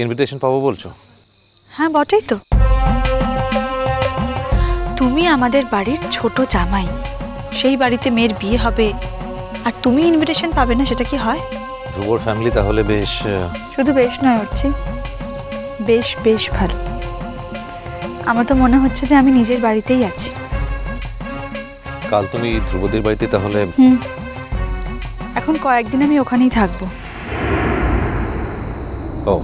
Invitation পাবো বলছো? হ্যাঁ বটেই তো। তুমি আমাদের বাড়ির ছোট জামাই, সেই বাড়িতে মেয়ের বিয়ে হবে আর তুমি ইনভিটেশন পাবে না, সেটা কি হয়? ধ্রুবর ফ্যামিলি তাহলে বেশ। শুধু বেশ নয় অর্চি, বেশ বেশ ভালো। আমার তো মনে হচ্ছে যে আমি নিজের বাড়িতেই আছি। কাল তুমি ধ্রুবদের বাড়িতে তাহলে? এখন কয়েকদিন আমি ওখানেই থাকবো। ও,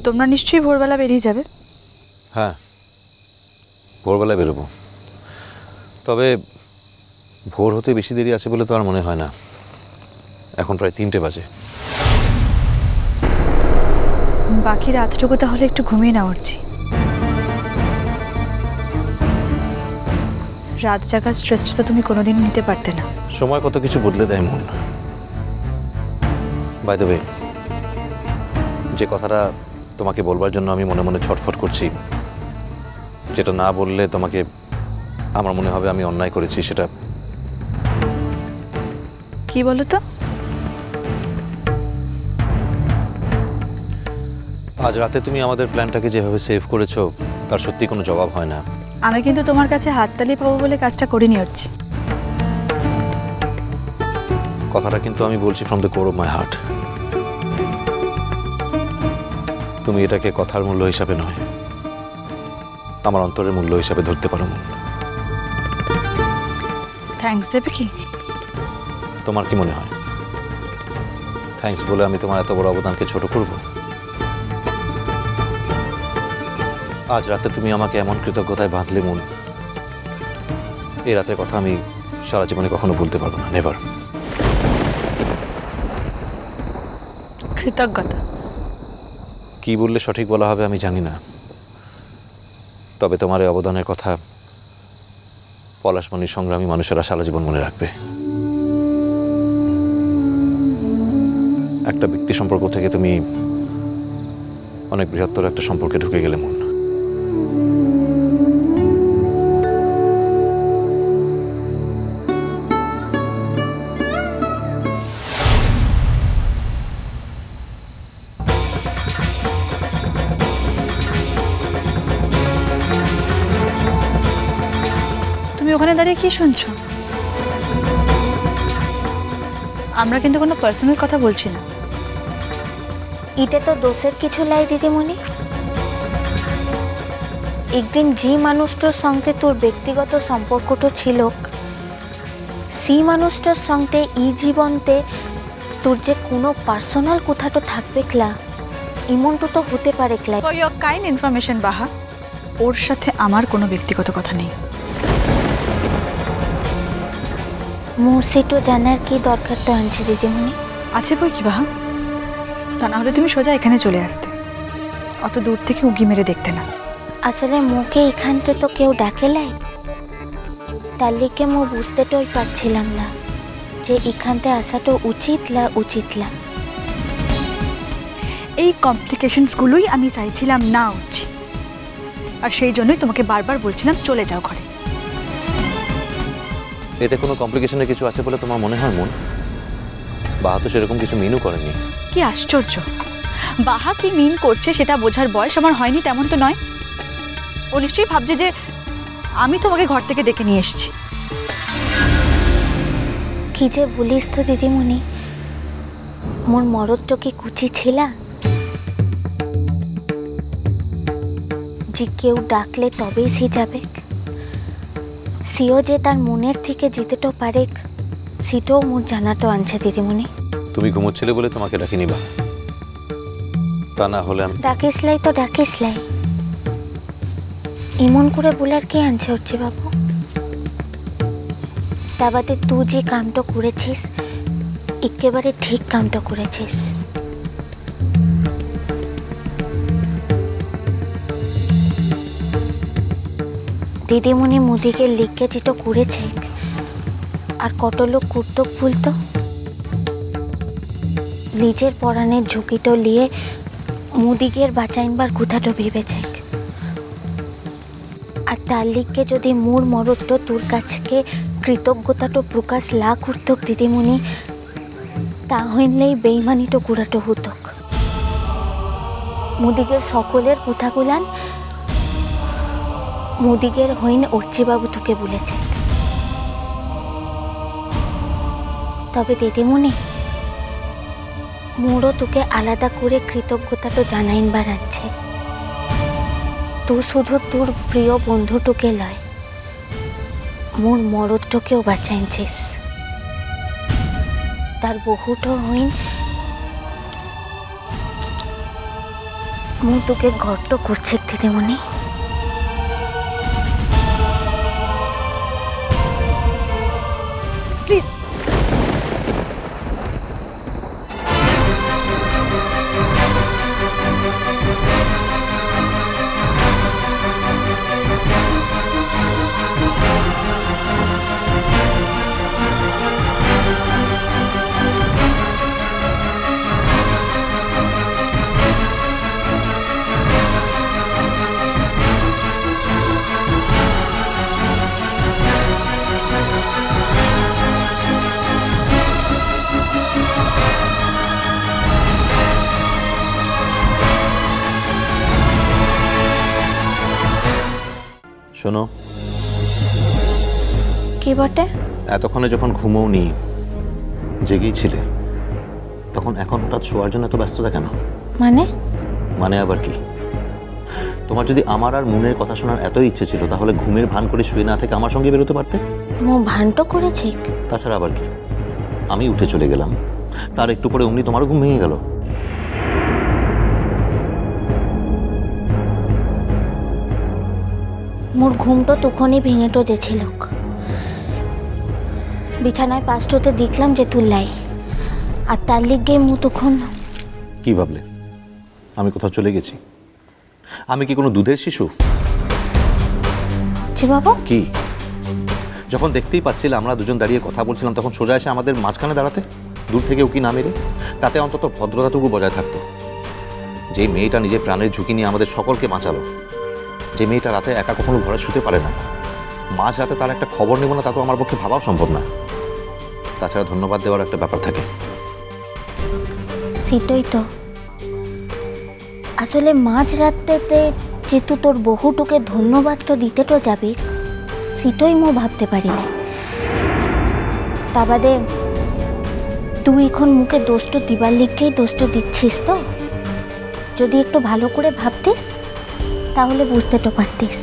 তোমরা নিশ্চয়ই ভোরবেলা বেরিয়ে যাবে? হ্যাঁ, ভোরবেলা বেরোবো। তবে ভোর হতে বেশি দেরি আছে বলে তো আর মনে হয় না। এখন প্রায় 3টে বাজে। বাকি রাতটুকু তাহলে একটু ঘুমিয়ে না উঠছি। রাত জাগার স্ট্রেসটা তো তুমি কোনোদিন নিতে পারতে না। সময় কত কিছু বদলে দেয় মন। বাই দ্য ওয়ে, যে কথাটা তোমাকে বলবার জন্য আমি মনে মনে ছটফট করছি, যেটা না বললে তোমাকে আমার মনে হবে আমি অন্যায় করেছি, সেটা কি বলো তো? আজ রাতে তুমি আমাদের প্ল্যানটাকে যেভাবে সেভ করেছো তার সত্যি কোনো জবাব হয় না। আমি কিন্তু তোমার কাছে হাততালি পাবো বলে কাজটা করিনি হচ্ছে। কথাটা কিন্তু আমি বলছি from the core of my heart. তুমি এটাকে কথার মূল্য হিসাবে নয়, আমার অন্তরের মূল্য হিসাবে ধরতে পারো মন। থ্যাঙ্কস দেবে কি? তোমার কি মনে হয় থ্যাঙ্কস বলে আমি তোমার এত বড় অবদানকে ছোট করব? আজ রাতে তুমি আমাকে এমন কৃতজ্ঞতায় বাঁধলে মন, এই রাতের কথা আমি সারা জীবনে কখনো বলতে পারবো না, নেভার। কৃতজ্ঞতা কি বললে সঠিক বলা হবে আমি জানি না, তবে তোমার এই অবদানের কথা পলাশমণির সংগ্রামী মানুষেরা সারা জীবন মনে রাখবে। একটা ব্যক্তি সম্পর্ক থেকে তুমি অনেক বৃহত্তর একটা সম্পর্কে ঢুকে গেলে মন। তুমি ওখানে দাঁড়িয়ে কি শুনছো? আমরা কিন্তু কোনো পার্সোনাল কথা বলছি না। इटे तो दोषर किछु लाई दीदीमणि। एक दिन जी मानुष्टर संगे तोर व्यक्तिगत सम्पर्कटा छिलो, सी मानुष्टर संगे ई जीवनते तोर जे कोनो पार्सोनाल कोथाटा थाकबे क्ला, इमनटा तो होते पारे क्ला। फॉर योर काइंड इनफरमेशन बाहा, ओर साथे आमार कोनो व्यक्तिगत कथा नेই। मोर सेटो जानार की दरकार तो आनছে दीदीमणि। আছে বই কি বাহা? তা না হলে তুমি সোজা এখানে চলে আসতে, অত দূর থেকে উকি মেরে দেখতে না। আসলে মোকে এখানতে তো কেউ ডাকেলাই, তার লিগে মো বুঝতেটাই পারছিলাম না যে এখানতে আসাটা উচিত না। এই কমপ্লিকেশনসগুলোই আমি চাইছিলাম না উচিত, আর সেই জন্যই তোমাকে বারবার বলছিলাম চলে যাও ঘরে। এতে কোনো কমপ্লিকেশনের কিছু আছে বলে তোমার মনে হয় মন? বাহা তো সেরকম কিছু মিনও করেনি। কি আশ্চর্য! বাহা কি মিন করছে সেটা বোঝার বয়স আমার হয়নি তেমন তো নয়। ও নিশ্চয়ই ভাবছে যে আমি তোমাকে ঘর থেকে ডেকে নিয়ে এসেছি। কি যে বলিস তো দিদিমণি, মোর মরদটা কি কুচি ছিলা যে কেউ ডাকলে তবেই সে যাবে? সিও যে তার মনের থেকে জিতেটো পারে সেটাও মোর জানাটো আনছে দিদিমণি। তুমি ঘুমোচ্ছিলে বলে তোমাকে ডাকিনি বা, তা না হলে আমি ডাকিসলাই তো ডাকিসলাই, এমন করে বলার কি আনছে হচ্ছে বাবু? তা বাদে তুই যে কামটা করেছিস একেবারে ঠিক কামটা করেছিস। দিদিমণি মুদিকে লিখকে যেটা করেছে আর কত লোক কুর্তক ভুলতো, নিজের পরাণের ঝুঁকিটা নিয়ে মুদিকের বাঁচাইনবার কথাটা ভেবেছে। আর তার লিখকে যদি মোর মরদ তোর কাছকে কৃতজ্ঞতাটা প্রকাশ লা করতক দিদিমণি, তা হইলেই বেইমানিটা কুড়াটো হতক। মুদিগের সকলের কথাগুলান মুদিগের হইন অর্চিবাবু তোকে বলেছে। তবে দিদিমণি, মোরও তোকে আলাদা করে কৃতজ্ঞতাটা জানাইনবার আছে। তুই শুধু তোর প্রিয় বন্ধুটোকে লয়, মোর মরদটোকেও বাঁচাইছিস। তার বহুটো হইন মু তোকে ঘট্ট করছি দিদিমণি। প্লিজ শোনো, কি বটে? এতক্ষণে যখন ঘুমোওনি, জেগেই ছিলে, তখন এখন হঠাৎ শোয়ার জন্য এত ব্যস্ততা কেন? মানে আবার কি? তোমার যদি আমার আর মনের কথা শোনার এতই ইচ্ছে ছিল, তাহলে ঘুমের ভান করে শুয়ে না থেকে আমার সঙ্গে বেরোতে পারতে। মু ভানটো করেছি। তাছাড়া আবার কি? আমি উঠে চলে গেলাম, তার একটু পরে অমনি তোমারও ঘুম ভেঙে গেল। মোর ঘুমটো তখনই ভেঙেটো যেছিল। বিছানায় পাশটোতে দেখলাম যে তুই লাই, আর তার লিগে মু তখন। কি ভাবলে আমি কোথাও চলে গেছি? আমি কি কোনো দুধের শিশু? জি বাবু। কি? যখন দেখতেই পাচ্ছিলে আমরা দুজন দাঁড়িয়ে কথা বলছিলাম, তখন সোজা এসে আমাদের মাঝখানে দাঁড়াতে, দূর থেকেও কি না মেরে? তাতে অন্তত ভদ্রতাটুকু বজায় থাকতো। যে মেয়েটা নিজের প্রাণের ঝুঁকি নিয়ে আমাদের সকলকে বাঁচালো, যে মেয়েটা রাতে একা কখনো ঘরে শুতে পারে না, মাঝ রাতে তার একটা খবর নেব না, তা তো আমার পক্ষে ভাবাও সম্ভব না। তাছাড়া ধন্যবাদ দেওয়ার একটা ব্যাপার থাকে। সেটাই তো আসলে মাঝ রাত্রেতে যেহেতু তোর বহুটুকে ধন্যবাদটা দিতে তো যাবি, সেটাই মু ভাবতে পারিনি। তা বাদে তুই এখন মুখে দোষটা দিবার লিখেই দোষটা দিচ্ছিস তো। যদি একটু ভালো করে ভাবতিস তাহলে বুঝতে তো পারতিস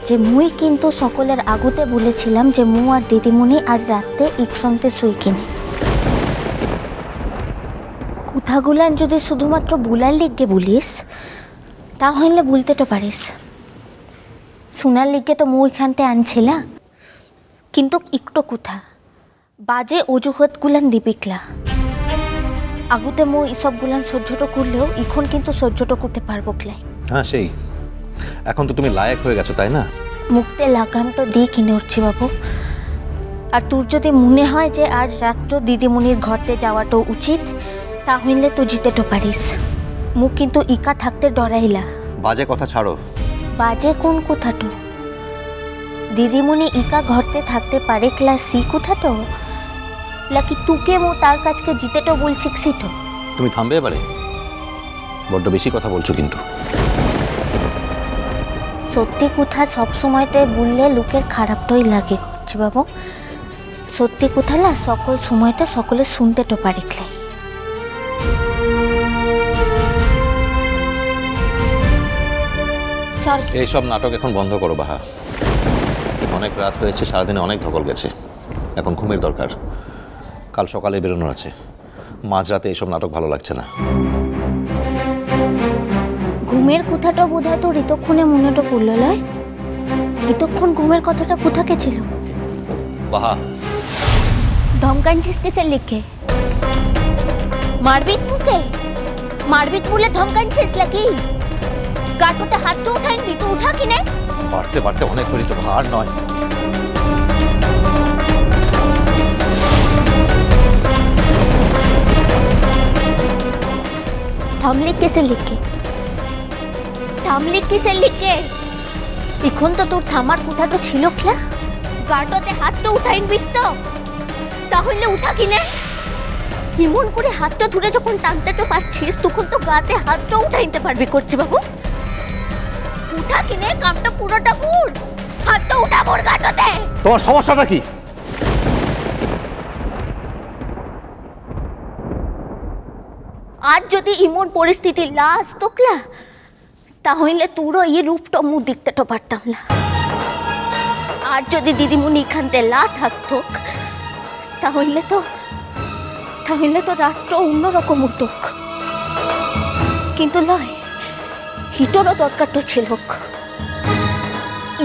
যে মুই কিন্তু সকলের আগুতে বলেছিলাম যে মু আর দিদিমণি আজ রাতে একসঙ্গে শুই কিনে। কথাগুলান যদি শুধুমাত্র বুলার লিগে বলিস তাহলে বলতে তো পারিস। শোনার লিগে তো মু এখানতে আনছিলা, কিন্তু একটু কথা বাজে অজুহাতগুলান দিবিকলা। আগুতে মু এসবগুলান সহ্যটা করলেও এখন কিন্তু সহ্যটা করতে পারবো ক্লাই। হ্যাঁ, সেই এখন তো তুমি লায়ক হয়ে গেছো, তাই না? মুক্তে লাগাম তো দিয়ে কিনে উঠছি বাবু। আর তোর যদি মনে হয় যে আজ রাত্র দিদিমণির ঘরতে যাওয়াটা উচিত, তাহলে তুই জিতে তো পারিস। মুখ কিন্তু ইকা থাকতে ডরাইলা। বাজে কথা ছাড়ো। বাজে কোন কথাটো? দিদিমণি ইকা ঘরতে থাকতে পারে ক্লাস সি কথাটো, নাকি তুকে মো তার কাছকে জিতেটো বলছি সেটো? তুমি থামবে এবারে? বড্ড বেশি কথা বলছো কিন্তু। সত্যি কথা সবসময়তে বললে লোকের খারাপটাই লাগে করছি বাবু। সত্যি কথা না সকল সময়তে সকলে শুনতে তো পারি ক্লাই। এইসব নাটক এখন বন্ধ করো বাহা। অনেক রাত হয়েছে, সারাদিনে অনেক ধকল গেছে, এখন ঘুমের দরকার। কাল সকালে বেরোনোর আছে। মাঝরাতে এইসব নাটক ভালো লাগছে না। ঘুমের কথাটা বোধহয় তোর এতক্ষণে মনেটা পড়লো লয়। এতক্ষণ ঘুমের কথাটা কোথাকে ছিল? বাহা, ধমকানছিস কিসের লিখে? মারবিক মুখে মারবিক বলে ধমকানছিস নাকি? গাটুতে হাতটা উঠাইনি তো উঠা কিনে? বাড়তে বাড়তে অনেক হয়ে তো আর নয়। থামলে কিসের লিখে? থামলে কিসের লিখে? এখন তো তোর থামার কথাটা ছিল ক্লা। গাটুতে হাতটা উঠাইনি তো তাহলে উঠা কিনে? এমন করে হাতটা ধরে যখন টানতে তো পারছিস, তখন তো গাতে হাতটা উঠাইতে পারবি করছি বাবু। উঠা কিনে কামটা পুরোটা কর, হাতটা উঠা মোর গাটাতে। তোমার সমস্যাটা কি? আজ যদি এমন পরিস্থিতি লাস তোকলা, তাহলে তোরও এই রূপটা মুখ দেখতে তো পারতাম না। আর যদি দিদিমণি এখানতে লা থাকতো, তাহলে তো রাতটা অন্যরকম হতো। কিন্তু লয়, হিটোরও দরকার তো ছিল।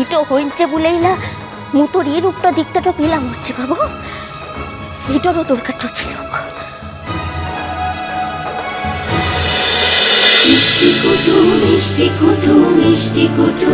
ইটো হইছে বলেই না মুতোর এই রূপটা দেখতে তো পেলাম হচ্ছে বাবু। হিটোরও দরকার তো ছিল। মিষ্টি কুটু মিষ্টি কুটু মিষ্টি কুটু।